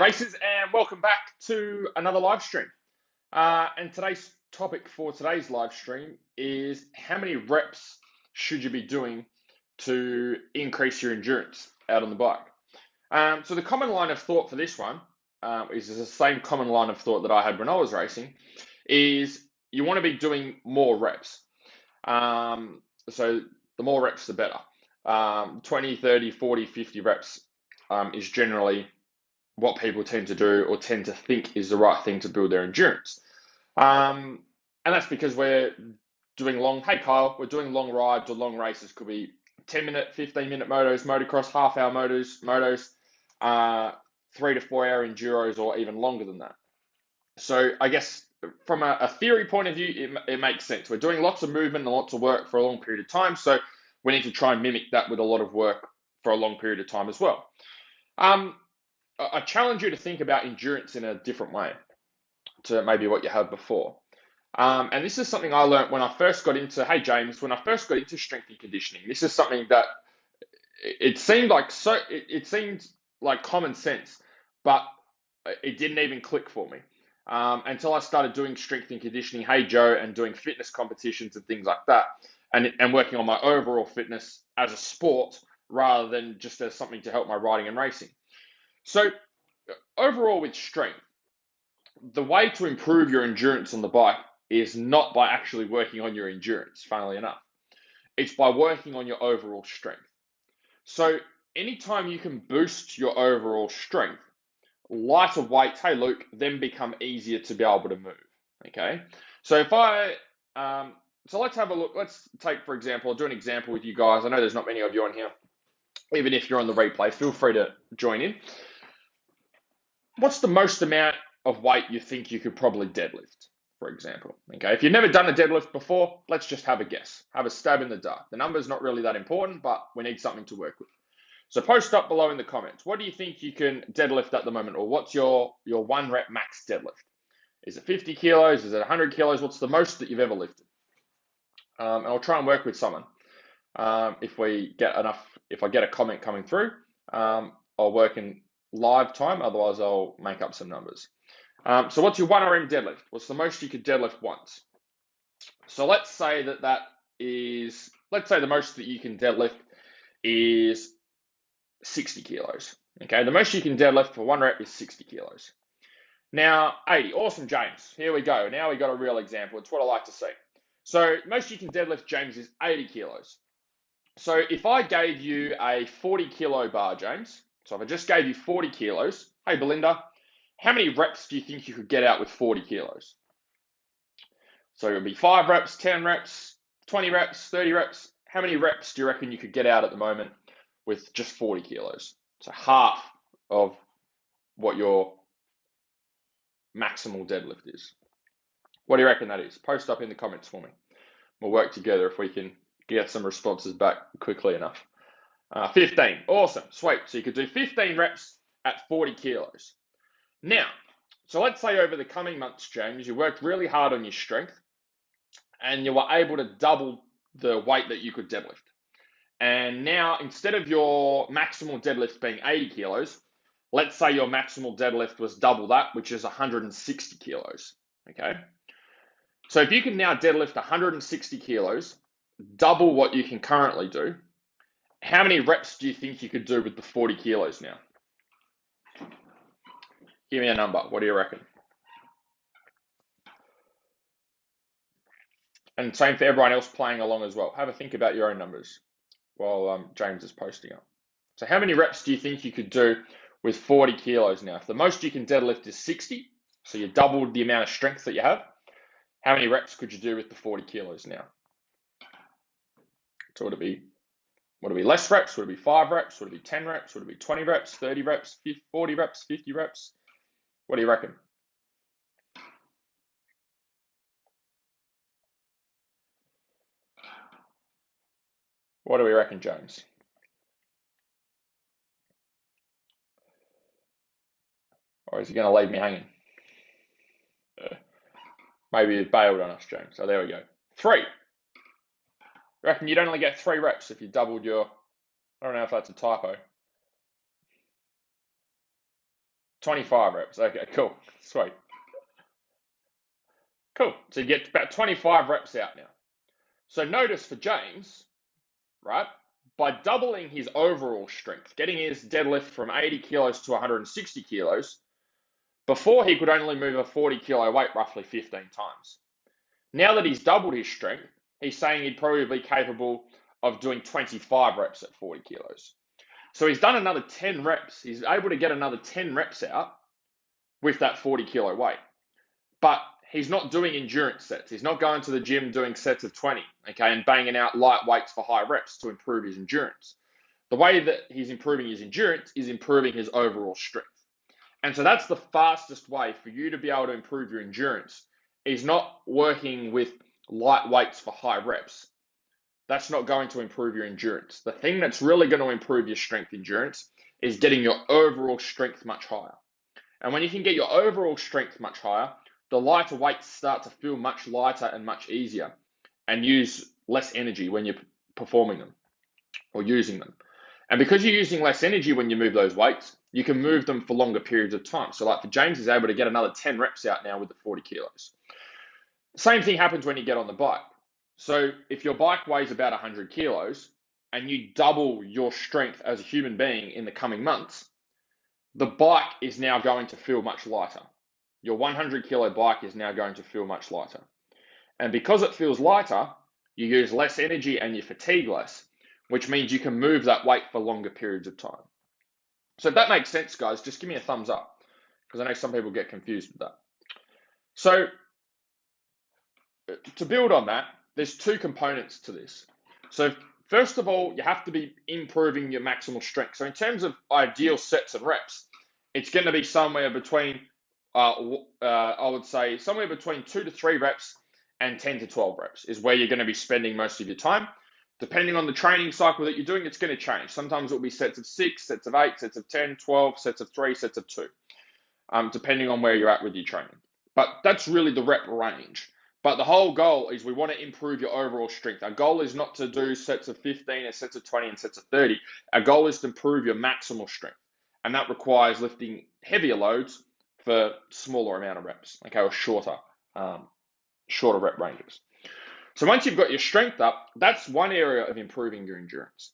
racers, and welcome back to another live stream. And today's topic for today's live stream is how many reps should you be doing to increase your endurance out on the bike? So the common line of thought for this one is the same common line of thought that I had when I was racing, is you want to be doing more reps. So the more reps, the better. 20, 30, 40, 50 reps is generally what people tend to do or tend to think is the right thing to build their endurance. And that's because we're doing hey Kyle, we're doing long rides or long races. Could be 10-minute, 15-minute motos, motocross, half-hour motos, 3 to 4 hour enduros, or even longer than that. So I guess from a theory point of view, it makes sense. We're doing lots of movement and lots of work for a long period of time, so we need to try and mimic that with a lot of work for a long period of time as well. I challenge you to think about endurance in a different way to maybe what you have before. And this is something I learned when I first got into, hey James, when I first got into strength and conditioning. This is something that it seemed like common sense, but it didn't even click for me until I started doing strength and conditioning, hey Joe, and doing fitness competitions and things like that, and working on my overall fitness as a sport rather than just as something to help my riding and racing. So overall with strength, the way to improve your endurance on the bike is not by actually working on your endurance, funnily enough. It's by working on your overall strength. So anytime you can boost your overall strength, lighter weights, hey Luke, then become easier to be able to move, okay? So so let's have a look. Let's take, for example, I'll do an example with you guys. I know there's not many of you on here. Even if you're on the replay, feel free to join in. What's the most amount of weight you think you could probably deadlift, for example? Okay, if you've never done a deadlift before, let's just have a guess. Have a stab in the dark. The number's not really that important, but we need something to work with. So post up below in the comments. What do you think you can deadlift at the moment? Or what's your 1 rep max deadlift? Is it 50 kilos? Is it 100 kilos? What's the most that you've ever lifted? And I'll try and work with someone. If I get a comment coming through, I'll work in live time. Otherwise, I'll make up some numbers. So what's your 1 RM deadlift? What's the most you could deadlift once? So let's say the most that you can deadlift is 60 kilos. Okay, the most you can deadlift for 1 rep is 60 kilos. Now, 80. Awesome, James. Here we go. Now we got a real example. It's what I like to see. So most you can deadlift, James, is 80 kilos. So if I gave you a 40 kilo bar, James, so if I just gave you 40 kilos, hey Belinda, how many reps do you think you could get out with 40 kilos? So it would be 5 reps, 10 reps, 20 reps, 30 reps. How many reps do you reckon you could get out at the moment with just 40 kilos? So half of what your maximal deadlift is. What do you reckon that is? Post up in the comments for me. We'll work together if we can get some responses back quickly enough. 15. Awesome. Sweet. So you could do 15 reps at 40 kilos. Now, so let's say over the coming months, James, you worked really hard on your strength and you were able to double the weight that you could deadlift. And now, instead of your maximal deadlift being 80 kilos, let's say your maximal deadlift was double that, which is 160 kilos. Okay. So if you can now deadlift 160 kilos, double what you can currently do, how many reps do you think you could do with the 40 kilos now? Give me a number. What do you reckon? And same for everyone else playing along as well. Have a think about your own numbers while James is posting up. So how many reps do you think you could do with 40 kilos now? If the most you can deadlift is 60, so you doubled the amount of strength that you have, how many reps could you do with the 40 kilos now? So would it be less reps? Would it be 5 reps? Would it be 10 reps? Would it be 20 reps, 30 reps, 40 reps, 50 reps? What do you reckon? What do we reckon, James? Or is he going to leave me hanging? Maybe you've bailed on us, James. So there we go. 3. I reckon you'd only get 3 reps if you doubled your, I don't know if that's a typo. 25 reps. Okay, cool. Sweet. Cool. So you get about 25 reps out now. So notice for James, right? By doubling his overall strength, getting his deadlift from 80 kilos to 160 kilos, before he could only move a 40 kilo weight roughly 15 times. Now that he's doubled his strength, he's saying he'd probably be capable of doing 25 reps at 40 kilos. So he's done another 10 reps. He's able to get another 10 reps out with that 40 kilo weight. But he's not doing endurance sets. He's not going to the gym doing sets of 20, okay, and banging out light weights for high reps to improve his endurance. The way that he's improving his endurance is improving his overall strength. And so that's the fastest way for you to be able to improve your endurance, is not working with light weights for high reps. That's not going to improve your endurance. The thing that's really going to improve your strength endurance is getting your overall strength much higher. And when you can get your overall strength much higher, the lighter weights start to feel much lighter and much easier and use less energy when you're performing them or using them. And because you're using less energy when you move those weights, you can move them for longer periods of time. So like for James, he's able to get another 10 reps out now with the 40 kilos. Same thing happens when you get on the bike. So if your bike weighs about 100 kilos and you double your strength as a human being in the coming months, the bike is now going to feel much lighter. Your 100 kilo bike is now going to feel much lighter. And because it feels lighter, you use less energy and you fatigue less, which means you can move that weight for longer periods of time. So if that makes sense, guys, just give me a thumbs up, because I know some people get confused with that. So to build on that, there's two components to this. So first of all, you have to be improving your maximal strength. So in terms of ideal sets and reps, it's going to be somewhere between, I would say, somewhere between 2 to 3 reps and 10 to 12 reps is where you're going to be spending most of your time. Depending on the training cycle that you're doing, it's going to change. Sometimes it'll be sets of 6, sets of 8, sets of 10, 12, sets of 3, sets of 2, depending on where you're at with your training. But that's really the rep range. But the whole goal is we want to improve your overall strength. Our goal is not to do sets of 15 and sets of 20 and sets of 30. Our goal is to improve your maximal strength. And that requires lifting heavier loads for smaller amount of reps, okay, or shorter rep ranges. So once you've got your strength up, that's one area of improving your endurance.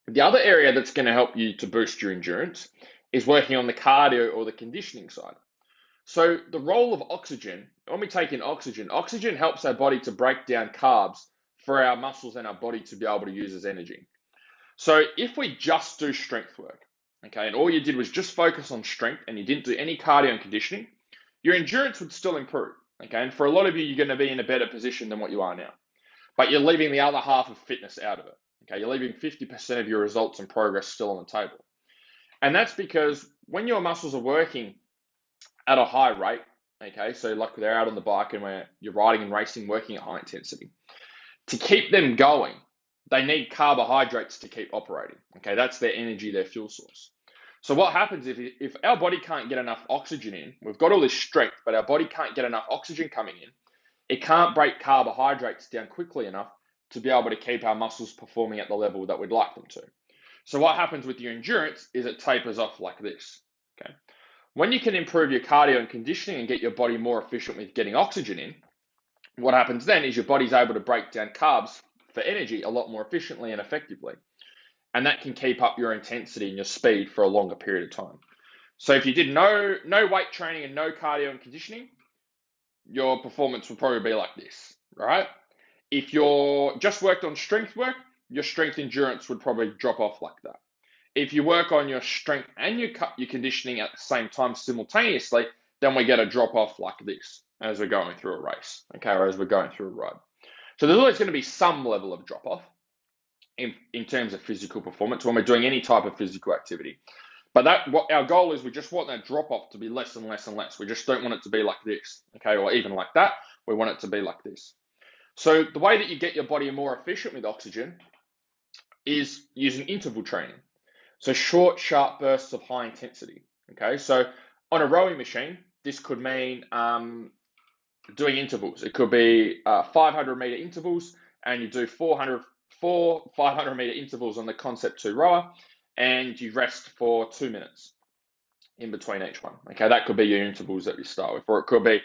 The other area that's going to help you to boost your endurance is working on the cardio or the conditioning side. So the role of oxygen, when we take in oxygen, oxygen helps our body to break down carbs for our muscles and our body to be able to use as energy. So if we just do strength work, okay, and all you did was just focus on strength and you didn't do any cardio and conditioning, your endurance would still improve, okay? And for a lot of you, you're going to be in a better position than what you are now. But you're leaving the other half of fitness out of it, okay? You're leaving 50% of your results and progress still on the table. And that's because when your muscles are working at a high rate, okay, so like they're out on the bike and where you're riding and racing, working at high intensity, to keep them going, they need carbohydrates to keep operating, okay? That's their energy, their fuel source. So what happens if our body can't get enough oxygen in, we've got all this strength, but our body can't get enough oxygen coming in, it can't break carbohydrates down quickly enough to be able to keep our muscles performing at the level that we'd like them to. So what happens with your endurance is it tapers off like this, okay? When you can improve your cardio and conditioning and get your body more efficient with getting oxygen in, what happens then is your body's able to break down carbs for energy a lot more efficiently and effectively. And that can keep up your intensity and your speed for a longer period of time. So if you did no weight training and no cardio and conditioning, your performance will probably be like this, right? If you're just worked on strength work, your strength endurance would probably drop off like that. If you work on your strength and your conditioning at the same time simultaneously, then we get a drop off like this as we're going through a race, okay, or as we're going through a ride. So there's always going to be some level of drop off in terms of physical performance when we're doing any type of physical activity. But what our goal is, we just want that drop off to be less and less and less. We just don't want it to be like this, okay, or even like that. We want it to be like this. So the way that you get your body more efficient with oxygen is using interval training. So short, sharp bursts of high intensity, okay? So on a rowing machine, this could mean doing intervals. It could be 500 meter intervals, and you do 500 meter intervals on the Concept 2 rower, and you rest for 2 minutes. in between each one. Okay, that could be your intervals that you start with, or it could be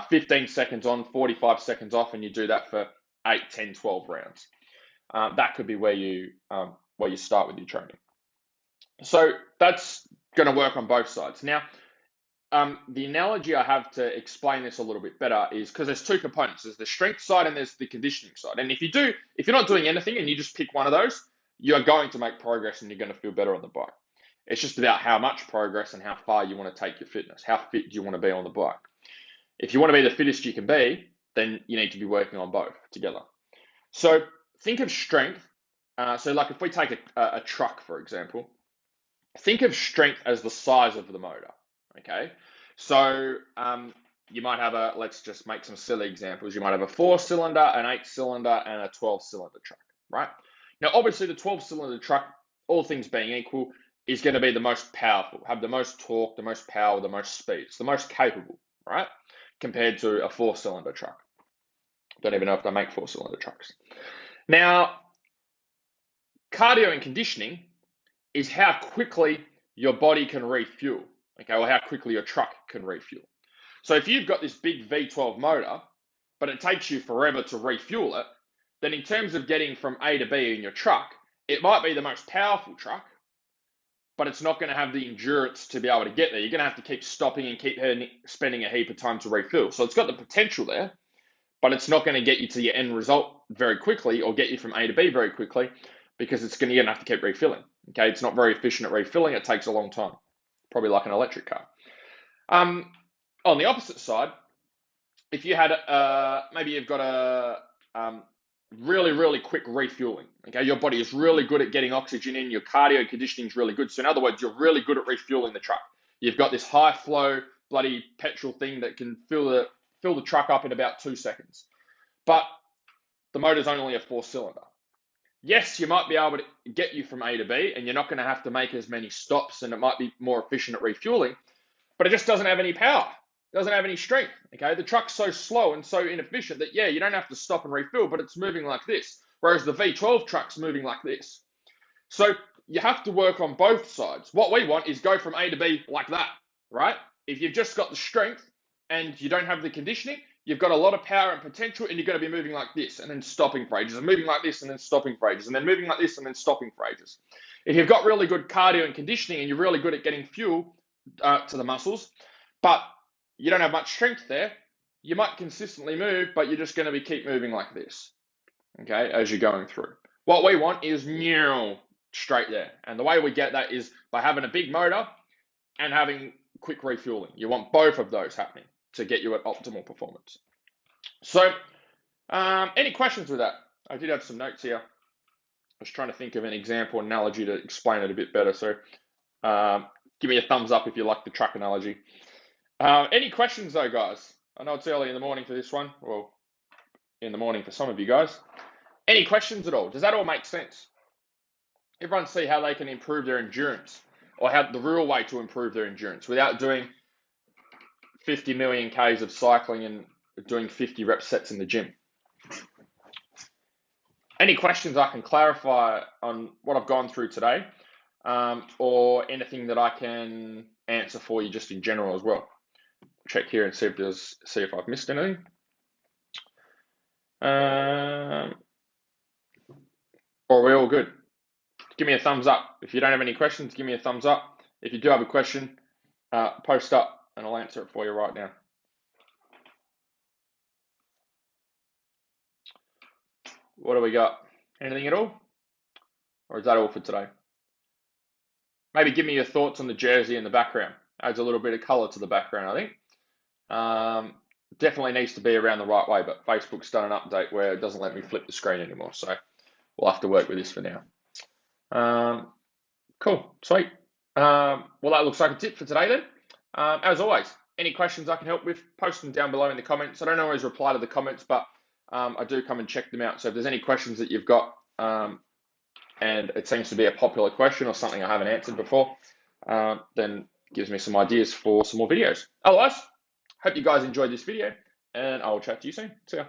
15 seconds on, 45 seconds off, and you do that for 8, 10, 12 rounds. That could be where you start with your training. So that's going to work on both sides. Now, the analogy I have to explain this a little bit better is because there's two components. There's the strength side and there's the conditioning side. And if you're not doing anything and you just pick one of those, you are going to make progress and you're going to feel better on the bike. It's just about how much progress and how far you want to take your fitness. How fit do you want to be on the bike? If you want to be the fittest you can be, then you need to be working on both together. So think of strength. So like if we take a truck, for example, think of strength as the size of the motor. Okay, so you might have let's just make some silly examples. You might have a 4-cylinder, an 8-cylinder, and a 12-cylinder truck, right? Now, obviously, the 12-cylinder truck, all things being equal, is going to be the most powerful, have the most torque, the most power, the most speed. It's the most capable, right? Compared to a 4-cylinder truck. Don't even know if they make 4-cylinder trucks. Now, cardio and conditioning is how quickly your body can refuel, okay, or how quickly your truck can refuel. So if you've got this big V12 motor, but it takes you forever to refuel it, then in terms of getting from A to B in your truck, it might be the most powerful truck, but it's not going to have the endurance to be able to get there. You're going to have to keep stopping and keep spending a heap of time to refuel. So it's got the potential there, but it's not going to get you to your end result very quickly or get you from A to B very quickly because you're going to have to keep refilling. Okay, it's not very efficient at refilling. It takes a long time, probably like an electric car. On the opposite side, if you had maybe you've got a really, really quick refueling. Okay, your body is really good at getting oxygen in. Your cardio conditioning is really good. So in other words, you're really good at refueling the truck. You've got this high flow bloody petrol thing that can fill the truck up in about 2 seconds. But the motor's only a 4-cylinder. Yes, you might be able to get you from A to B, and you're not going to have to make as many stops, and it might be more efficient at refueling, but it just doesn't have any power. It doesn't have any strength. Okay, the truck's so slow and so inefficient that, yeah, you don't have to stop and refuel, but it's moving like this, whereas the V12 truck's moving like this. So you have to work on both sides. What we want is go from A to B like that, right? If you've just got the strength and you don't have the conditioning, you've got a lot of power and potential, and you're going to be moving like this and then stopping for ages, and moving like this and then stopping for ages, and then moving like this and then stopping for ages. If you've got really good cardio and conditioning and you're really good at getting fuel to the muscles, but you don't have much strength there, you might consistently move, but you're just going to keep moving like this, okay, as you're going through. What we want is straight there. And the way we get that is by having a big motor and having quick refueling. You want both of those happening to get you at optimal performance. So, any questions with that? I did have some notes here. I was trying to think of an example analogy to explain it a bit better. So, give me a thumbs up if you like the truck analogy. Any questions though, guys? I know it's early in the morning for this one. Well, in the morning for some of you guys. Any questions at all? Does that all make sense? Everyone see how they can improve their endurance, or how the real way to improve their endurance without doing 50 million Ks of cycling and doing 50 rep sets in the gym. Any questions I can clarify on what I've gone through today, or anything that I can answer for you just in general as well. Check here and see if I've missed anything. Or are we all good? Give me a thumbs up. If you don't have any questions, give me a thumbs up. If you do have a question, post up and I'll answer it for you right now. What do we got? Anything at all? Or is that all for today? Maybe give me your thoughts on the jersey in the background. Adds a little bit of color to the background, I think. Definitely needs to be around the right way, but Facebook's done an update where it doesn't let me flip the screen anymore. So we'll have to work with this for now. Cool, sweet. Well, that looks like it's it for today then. As always, any questions I can help with, post them down below in the comments. I don't always reply to the comments, but I do come and check them out. So if there's any questions that you've got, and it seems to be a popular question or something I haven't answered before, then gives me some ideas for some more videos. Otherwise, hope you guys enjoyed this video, and I will chat to you soon. See ya.